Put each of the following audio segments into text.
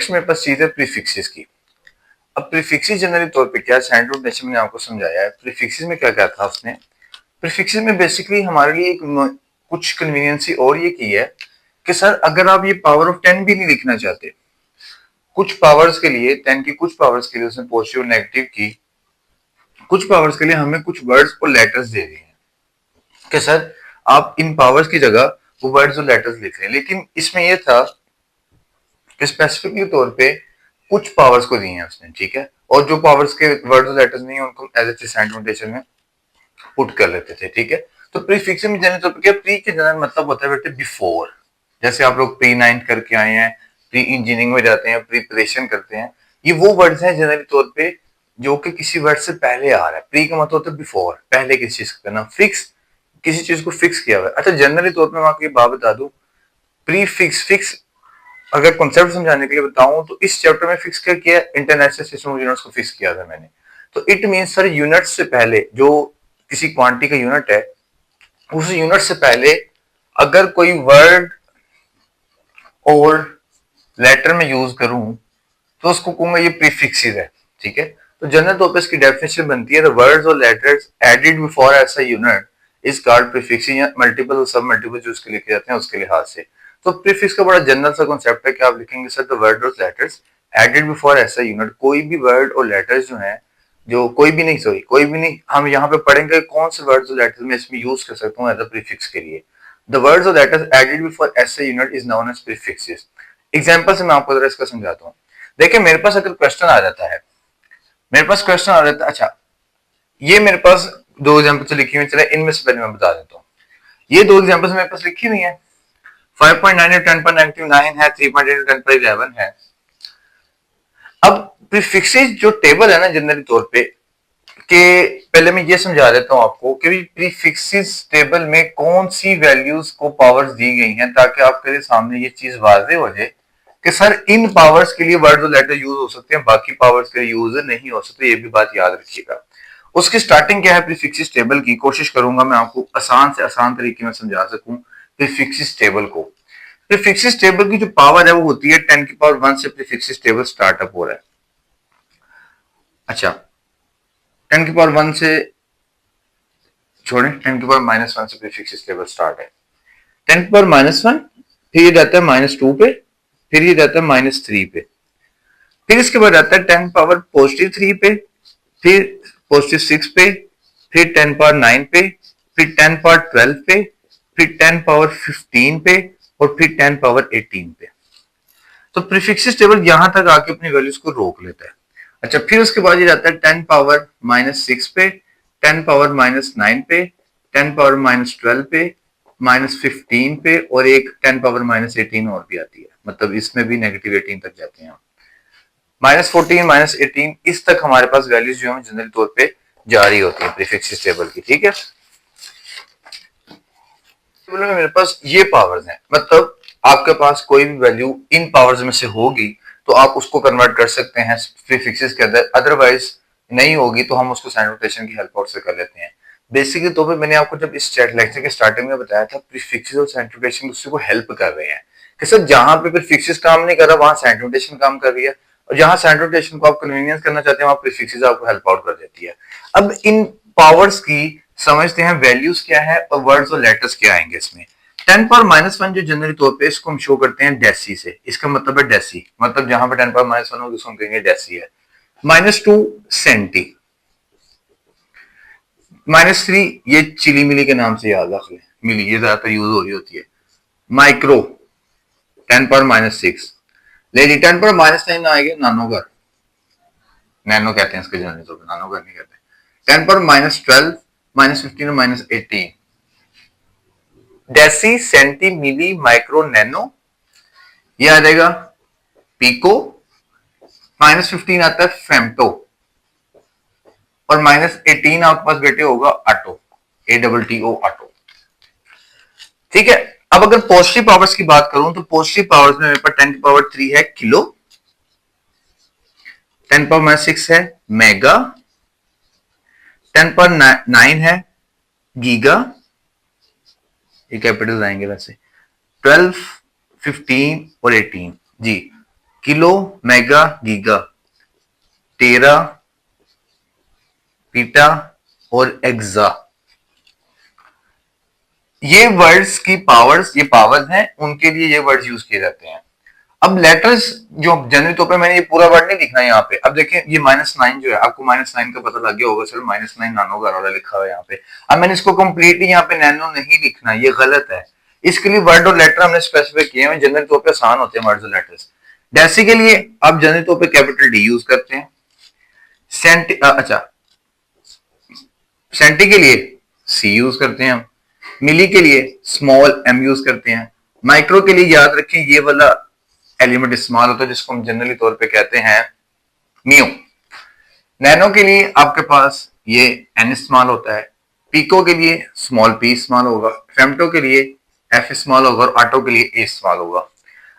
Next मेरे पास चीज है प्रीफिक्सेस की। अब प्रीफिक्सेस जनरली तौर पे क्या, स्टैंडर्ड नोटेशन ने आपको समझाया है। प्रीफिक्सेस में क्या क्या था उसने, प्रीफिक्सेस में बेसिकली हमारे लिए कुछ कन्वीनियंसी और ये की है कि सर अगर आप ये पावर ऑफ 10 भी नहीं लिखना चाहते, कुछ पावर्स के लिए 10 की कुछ पावर्स के लिए उसने पॉजिटिव और नेगेटिव की, कुछ पावर्स के लिए हमें कुछ वर्ड्स और लेटर्स दे दिए हैं कि सर आप इन पावर्स की जगह वो वर्ड्स और लेटर्स लिख रहे हैं। लेकिन इसमें यह था कि स्पेसिफिकली तौर पे कुछ पावर्स को दिए हैं उसने, ठीक है, और जो पावर्स के वर्ड्स और लेटर्स नहीं है उनको एज ए स्टैंडर्ड नोटेशन में पुट कर लेते थे, ठीक है। तो प्रीफिक्स में जनरल तौर पे क्या, प्री के जनरल मतलब होता है बेटे बिफोर। जैसे आप लोग प्री 9 करके आए हैं, प्री इंजीनियरिंग में जाते हैं, प्रिपरेशन करते हैं, ये वो वर्ड्स हैं जनरली तौर पे जो कि किसी वर्ड से पहले आ रहा है। प्री का मतलब होता है बिफोर, पहले किसी चीज का करना, फिक्स किसी चीज को फिक्स किया हुआ है। अच्छा जनरली तौर पे मैं आपको ये बात बता दूं, प्री फिक्स फिक्स अगर कॉन्सेप्ट समझाने के लिए बताऊं तो इस चैप्टर में फिक्स क्या किया, इंटरनेशनल सिस्टम ऑफ यूनिट्स को फिक्स किया था मैंने। तो इट मीन सर यूनिट्स से पहले जो किसी क्वांटिटी का यूनिट है, उस यूनिट से पहले अगर कोई वर्ड और लेटर में यूज करूं तो उसको कहूंगा ये प्रीफिक्सेस है, ठीक है। तो जनरल तौर पर इसकी डेफिनेशन बनती है, द वर्ड्स और letters added before as a unit is called prefix, या मल्टीपल और सब मल्टीपल जो उसके लिखे जाते हैं उसके लिहाज से। तो प्रीफिक्स का बड़ा जनरल सा कॉन्सेप्ट है कि आप लिखेंगे सर द वर्ड और letters added before as a unit, कोई भी वर्ड और लेटर्स जो है, जो कोई भी नहीं, सॉरी कोई भी नहीं, हम यहाँ पे पढ़ेंगे कौन से वर्ड्स और लेटर्स में इसमें यूज कर सकता हूँ एज अ प्रीफिक्स के लिए। द वर्ड्स और letters added before as a unit is known as prefixes. Example से मैं आपको जरा इसका समझाता हूँ। देखिए मेरे पास अगर क्वेश्चन आ जाता है, मेरे पास क्वेश्चन आ जाता है, अच्छा ये मेरे पास दो एग्जांपल लिखी हुई, चले इनमें से पहले मैं बता देता हूँ। ये दो एग्जांपल्स मेरे पास लिखी हुई है, 5.9 और 10 पर नेगेटिव 9 है, 3.8 और 10 पर 11 है। अब प्रीफिक्सेस जो टेबल है ना जनरली तौर पे, कि पहले मैं ये समझा देता हूं आपको कि प्रीफिक्सेस टेबल में कौन सी वैल्यूज को पावर्स दी गई हैं, ताकि आपके सामने ये चीज वाजे हो जाए कि सर इन पावर्स के लिए वर्ड और लेटर यूज हो सकते हैं, बाकी पावर्स के लिए यूज नहीं हो सकते। ये भी बात याद रखिएगा। उसकी स्टार्टिंग क्या है प्रीफिक्सेस टेबल की, कोशिश करूंगा मैं आपको आसान से आसान तरीके में समझा सकूं प्रीफिक्सेस टेबल को। प्रीफिक्सेस टेबल की जो पावर है वो होती है 10 की पावर 1 से प्रीफिक्सेस टेबल स्टार्टअप हो रहा है। अच्छा 10 की पावर 1 से छोड़ें, 10 की पावर -1 से प्रीफिक्सेस टेबल स्टार्ट है। 10 की पावर -1, फिर ये जाता है -2 पे, फिर ये जाता है -3 पे, फिर इसके बाद आता है 10 पावर +3 पे, फिर +6 पे, फिर 10 पावर 9 पे, फिर 10 पावर 12 पे, फिर 10 पावर 15 पे, और फिर 10 पावर 18 पे। तो प्रीफिक्सेस टेबल यहां तक आके अपनी वैल्यूज को रोक लेता है। अच्छा फिर उसके बाद ये जाता है 10 पावर -6 पे, 10 पावर -9 पे, 10 पावर -12 पे, -15 पे, और एक 10 पावर -18 और भी आती है, मतलब इसमें भी नेगेटिव 18 तक जाते हैं। -14 -18 इस तक हमारे पास वैल्यूज जो है जनरल तौर पे जारी होती है प्रीफिक्सेस टेबल की, ठीक है। टेबल में मेरे पास ये पावर्स हैं, मतलब आपके पास कोई भी वैल्यू इन पावर्स में से होगी तो आप उसको कन्वर्ट कर सकते हैं प्रीफिक्सेस के अंदर, अदरवाइज नहीं होगी तो हम उसको साइन नोटेशन की हेल्प आउट से कर लेते हैं। बेसिकली तो मैंने आपको जब इस लेक्चर के स्टार्टिंग में बताया था प्रीफिक्सेस और साइन नोटेशन दूसरे को हेल्प कर रहे हैं कि सर जहां पे प्रीफिक्सेस काम नहीं कर रहा वहां साइन नोटेशन काम कर रही है, और जहां साइन नोटेशन को आप कन्वीनियंस करना चाहते हैं वहां प्रीफिक्सेस आपको हेल्प आउट कर देती है। अब इन पावर्स की समझते हैं वैल्यूज क्या है और वर्ड्स और लेटर्स क्या आएंगे इसमें। 10 पावर -1 जो जनरली तौर पे इसको हम शो करते हैं डेसी से, इसका मतलब है डेसी, मतलब जहां पर 10 पावर -1 होगी उसको हम कहेंगे डेसी है। -2 सेंटी, -3 ये चिली मिली के नाम से याद रख लें, मिली ये ज्यादातर यूज हो रही होती है। माइक्रो 10 पावर -6, लेडी 10 पावर -9 आएगी नानोगर, नैनो कहते हैं इसके जनरली तौर पे, नानोगर नहीं कहते। 10 पावर -12, -15 और -18, deci centi milli micro nano, ये आ जाएगा पिको। -15 आता है फेम्टो, और -18 आपके पास बेटे होगा ऑटो, ATTO ऑटो, ठीक है। अब अगर पॉजिटिव पावर्स की बात करूं तो पॉजिटिव पावर्स में मेरे पास 10 की पावर 3 है किलो, 10 पावर -6 है मेगा, 10 पावर 9 है गीगा, ये कैपिटल आएंगे वैसे, 12, 15 और 18 जी किलो, मेगा, गीगा, टेरा, पीटा और एक्सा, ये वर्ड्स की पावर्स, ये पावर्स हैं, उनके लिए ये वर्ड्स यूज किए जाते हैं। अब लेटर्स जो जनरली तौर पे मैंने ये पूरा वर्ड नहीं लिखना है यहाँ पे। अब देखें ये -9 जो है, आपको -9 का पता लग गया होगा, सर -9 नानो का वाला लिखा हुआ है यहाँ पे। अब मैंने इसको कंप्लीटली यहाँ पे नैनो नहीं लिखना, ये गलत है। इसके लिए वर्ड और लेटर हमने स्पेसिफाई किए हैं, जनरल तौर पे आसान होते हैं वर्ड्स और लेटर्स। डेसी के लिए आप जनरल तौर पे कैपिटल डी यूज करते हैं। अच्छा, सेंटी के लिए सी यूज करते हैं हम। मिली के लिए स्मॉल एम यूज करते हैं। माइक्रो के लिए याद रखें ये वाला एलिमेंट इस्तेमाल होता है जिसको हम जनरली तौर पे कहते हैं म्यू। नैनो के लिए आपके पास ये एन इस्तेमाल होता है। पिको के लिए स्मॉल पी इस्तेमाल होगा। फेम्टो के लिए एफ इस्तेमाल होगा और ऑटो के लिए ए इस्तेमाल होगा।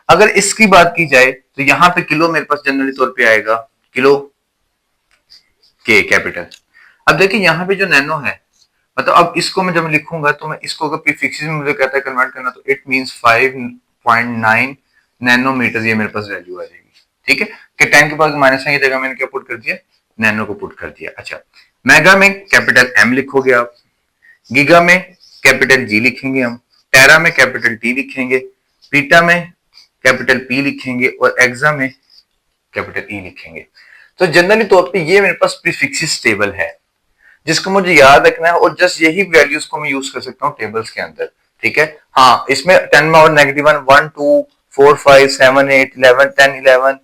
अगर इसकी बात की जाए तो यहां पे किलो मेरे पास जनरली तौर पे आएगा किलो के कैपिटल। अब देखिए यहाँ पे जो नैनो है, मतलब अब इसको मैं जब लिखूंगा तो मैं इसको अगर प्रीफिक्सेस में मुझे कहता है कन्वर्ट करना, तो इट मींस 5.9 नैनोमीटर ये मेरे पास वैल्यू आ जाएगी। ठीक है, कि 10 के पास -9 की जगह मैंने क्या पुट कर दिया, नैनो को पुट कर दिया। अच्छा, मेगा में कैपिटल एम लिखोगे आप, गीगा में कैपिटल जी लिखेंगे हम, टेरा में कैपिटल टी लिखेंगे, पीटा में कैपिटल पी लिखेंगे और एक्सा में कैपिटल ई लिखेंगे। तो जनरली तौर पे ये मेरे पास प्रीफिक्सेस टेबल है जिसको मुझे याद रखना है, और जस्ट यही वैल्यूज को मैं यूज कर सकता हूँ टेबल्स के अंदर। ठीक है, हाँ इसमें 10 में और -1 1 2 4 5 7 8 11 10 11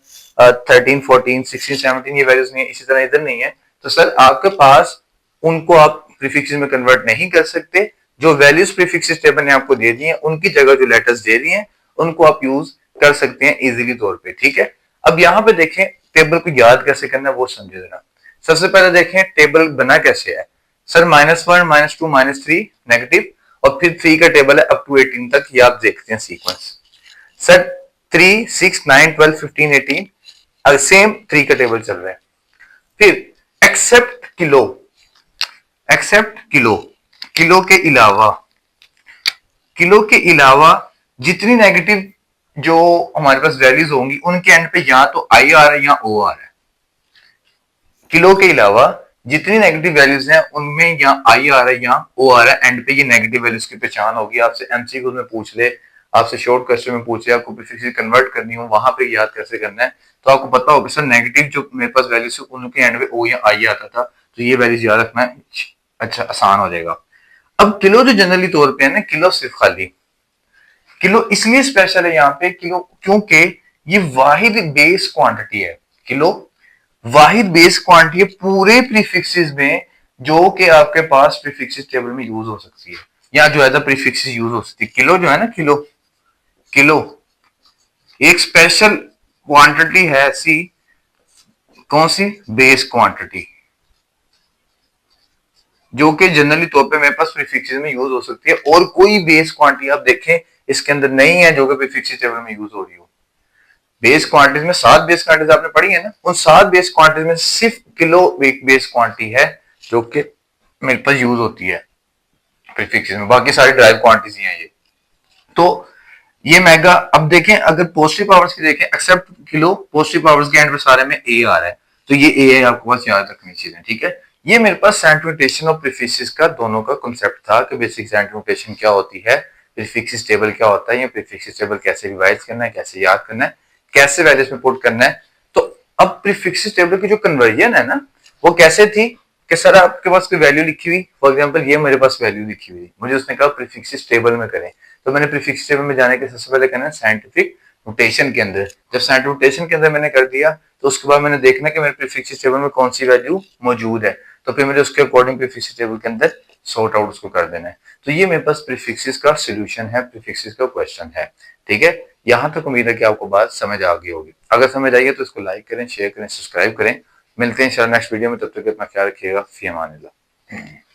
13 14 16 17 ये वैल्यूज नहीं है, इसी तरह इधर नहीं है। तो सर आपके पास उनको आप प्रीफिक्सेस में कन्वर्ट नहीं कर सकते। जो वैल्यूज प्रीफिक्सेस टेबल ने आपको दे दी है उनकी जगह जो लेटर्स दे रही हैं उनको आप यूज कर सकते हैं इजीली तौर पे। ठीक है, अब यहाँ पे देखें टेबल को याद कैसे करना है वो समझे जरा। सबसे पहले देखें टेबल बना कैसे है। सर -1 -2 -3 नेगेटिव, और फिर 3 का टेबल है अप टू 18 तक, ये आप देखते हैं सीक्वेंस। सर 3 6 9 12 15 18 सेम 3 का टेबल चल रहा है। फिर except kilo, except kilo, kilo के अलावा, किलो के अलावा जितनी नेगेटिव जो हमारे पास वैल्यूज होंगी उनके एंड पे या तो आई आ रहा है या ओ आ रहा है। किलो के अलावा जितनी नेगेटिव वैल्यूज हैं उनमें या आई आ रहा है या ओ आ रहा है, एंड पे ये नेगेटिव वैल्यूज की पहचान होगी। आपसे एमसीक्यू में पूछ ले, आपसे शॉर्ट क्वेश्चन में पूछ ले, आपको प्रीफिक्स कन्वर्ट करनी हो वहां पे याद कैसे करना है, तो आपको पता होगा सर नेगेटिव जो मेरे पास वैल्यूज उनके एंड पे ओ या आई आता था, तो ये वैल्यूज याद रखना है, अच्छा आसान हो जाएगा। अब किलो जो जनरली तौर पे है ना, किलो सिर्फ खाली किलो इसलिए स्पेशल है यहाँ पे किलो क्योंकि ये वाहिद बेस क्वांटिटी है। किलो वाहिद बेस क्वांटिटी है पूरे प्रीफिक्सेस में जो कि आपके पास प्रीफिक्सेस टेबल में यूज हो सकती है, या जो एज अ प्रीफिक्सेस यूज हो सकती है। किलो जो है ना, किलो किलो एक स्पेशल क्वांटिटी है ऐसी, कौन सी, बेस क्वांटिटी, जो कि जनरली तौर पे मेरे पास प्रीफिक्सेस में यूज हो सकती है, और कोई बेस क्वांटिटी आप देखें इसके अंदर नहीं है जो कि प्रीफिक्सेस टेबल में यूज हो रही हो। बेस क्वांटिटीज में 7 बेस क्वांटिटीज आपने पढ़ी है ना, उन 7 बेस क्वांटिटीज में सिर्फ किलो एक बेस क्वांटिटी है जो कि मेरे पास यूज होती है प्रीफिक्सेस में, बाकी सारी ड्राइव क्वांटिटीज हैं ये। तो ये मेगा, अब देखें अगर पॉजिटिव पावर्स की देखें, एक्सेप्ट किलो पॉजिटिव पावर्स के एंड पे सारे में ए आ रहा है, तो ये ए है, आपको बस याद रखनी चीजें। ठीक है, ये मेरे पास सेंट नोटेशन और प्रीफिक्सेस का दोनों का कांसेप्ट था कि बेसिक सेंट नोटेशन क्या होती है, प्रीफिक्सेस टेबल क्या होता है, या प्रीफिक्सेस टेबल कैसे रिवाइज करना है, कैसे याद करना है, कैसे वैल्यूज में पुट करना है। तो अब प्रीफिक्सेस टेबल की जो कन्वर्जन है ना, वो कैसे थी कि सर आपके पास कोई वैल्यू लिखी हुई, फॉर एग्जांपल ये मेरे पास वैल्यू लिखी हुई, मुझे उसने कहा प्रीफिक्सेस टेबल में करें, तो मैंने प्रीफिक्स टेबल में जाने के सबसे पहले करना है साइंटिफिक नोटेशन के अंदर। जब साइंटिफिक नोटेशन के अंदर मैंने कर दिया तो उसके बाद मैंने देखना कि मेरे प्रीफिक्स टेबल में कौन सी वैल्यू मौजूद है, तो फिर मुझे उसके अकॉर्डिंग प्रीफिक्स टेबल के अंदर सॉर्ट आउट उसको कर देना है। तो ये मेरे पास प्रीफिक्सेस का सोल्यूशन है, प्रीफिक्सेस का क्वेश्चन है। ठीक है, यहां तक उम्मीद है कि आपको बात समझ आ गई होगी। अगर समझ आई है तो इसको लाइक करें, शेयर करें, सब्सक्राइब करें। मिलते हैं इंशाल्लाह नेक्स्ट वीडियो में, तब तक अपना ख्याल रखिएगा। फी अमान अल्लाह।